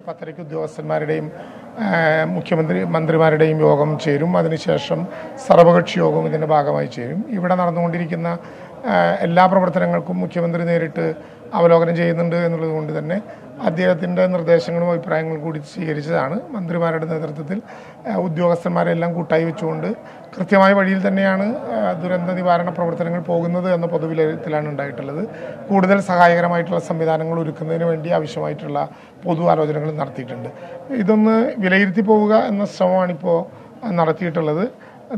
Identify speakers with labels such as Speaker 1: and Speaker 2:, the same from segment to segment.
Speaker 1: 10:30 ഉദ്യോഗസ്ഥന്മാരുടെയും മന്ത്രിമാരുടെയും യോഗം ചേരും. അതിനുശേഷം സർവകക്ഷി യോഗവും ഇതിൻ്റെ ഭാഗമായി ചേരും. ഇവിടെ നടന്നുകൊണ്ടിരിക്കുന്ന എല്ലാ പ്രവർത്തനങ്ങൾക്കും മുഖ്യമന്ത്രി നേരിട്ട് അവലോകനം ചെയ്യുന്നുണ്ട് എന്നുള്ളത് കൊണ്ട് തന്നെ അദ്ദേഹത്തിൻ്റെ നിർദ്ദേശങ്ങളും അഭിപ്രായങ്ങളും കൂടി സ്വീകരിച്ചതാണ്. മന്ത്രിമാരുടെ നേതൃത്വത്തിൽ ഉദ്യോഗസ്ഥന്മാരെല്ലാം കൂട്ടായി വെച്ചുകൊണ്ട് കൃത്യമായ വഴിയിൽ തന്നെയാണ് ദുരന്ത നിവാരണ പ്രവർത്തനങ്ങൾ പോകുന്നത് എന്ന പൊതുവിലയിരുത്തലാണ് ഉണ്ടായിട്ടുള്ളത്. കൂടുതൽ സഹായകരമായിട്ടുള്ള സംവിധാനങ്ങൾ ഒരുക്കുന്നതിന് വേണ്ടി ആവശ്യമായിട്ടുള്ള പൊതു ആലോചനകൾ നടത്തിയിട്ടുണ്ട്. ഇതൊന്ന് വിലയിരുത്തി പോവുക എന്ന ശ്രമമാണിപ്പോൾ നടത്തിയിട്ടുള്ളത്.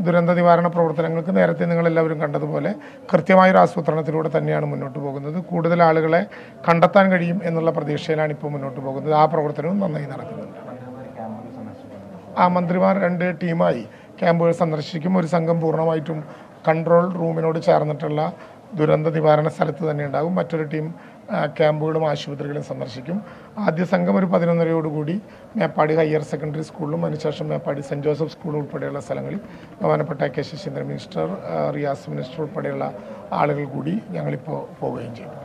Speaker 1: ദുരന്ത നിവാരണ പ്രവർത്തനങ്ങൾക്ക് നേരത്തെ നിങ്ങളെല്ലാവരും കണ്ടതുപോലെ കൃത്യമായൊരു ആസൂത്രണത്തിലൂടെ തന്നെയാണ് മുന്നോട്ട് പോകുന്നത്. കൂടുതൽ ആളുകളെ കണ്ടെത്താൻ കഴിയും എന്നുള്ള പ്രതീക്ഷയിലാണ് ഇപ്പോൾ മുന്നോട്ട് പോകുന്നത്. ആ പ്രവർത്തനവും നന്നായി നടക്കുന്നുണ്ട്. മന്ത്രിമാർ 2 ടീമായി ക്യാമ്പുകൾ സന്ദർശിക്കും. ഒരു സംഘം പൂർണ്ണമായിട്ടും കൺട്രോൾ റൂമിനോട് ചേർന്നിട്ടുള്ള ദുരന്ത നിവാരണ സ്ഥലത്ത് തന്നെ ഉണ്ടാകും. മറ്റൊരു ടീം ക്യാമ്പുകളും ആശുപത്രികളും സന്ദർശിക്കും. ആദ്യ സംഘം ഒരു 11:30 മേപ്പാടി ഹയർ സെക്കൻഡറി സ്കൂളിലും അതിനുശേഷം മേപ്പാടി സെൻറ്റ് ജോസഫ് സ്കൂൾ ഉൾപ്പെടെയുള്ള സ്ഥലങ്ങളിൽ ബഹുമാനപ്പെട്ട K Saseendran minister, Riyas minister ഉൾപ്പെടെയുള്ള ആളുകൾ കൂടി ഞങ്ങളിപ്പോൾ പോവുകയും ചെയ്യും.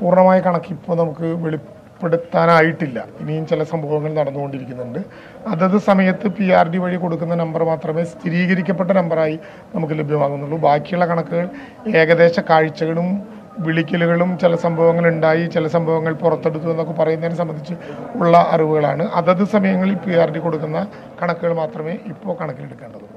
Speaker 1: പൂർണ്ണമായ കണക്ക് ഇപ്പോൾ നമുക്ക് വെളിപ്പെടുത്താനായിട്ടില്ല. ഇനിയും ചില സംഭവങ്ങൾ നടന്നുകൊണ്ടിരിക്കുന്നുണ്ട്. അതത് സമയത്ത് PRD വഴി കൊടുക്കുന്ന നമ്പർ മാത്രമേ സ്ഥിരീകരിക്കപ്പെട്ട നമ്പറായി നമുക്ക് ലഭ്യമാകുന്നുള്ളൂ. ബാക്കിയുള്ള കണക്കുകൾ ഏകദേശ കാഴ്ചകളും വിളിക്കലുകളും ചില സംഭവങ്ങൾ ഉണ്ടായി, ചില സംഭവങ്ങൾ പുറത്തെടുത്തു എന്നൊക്കെ പറയുന്നതിനെ സംബന്ധിച്ച് ഉള്ള അറിവുകളാണ്. അതത് സമയങ്ങളിൽ PRD കൊടുക്കുന്ന കണക്കുകൾ മാത്രമേ ഇപ്പോൾ കണക്കിലെടുക്കേണ്ടതുള്ളൂ.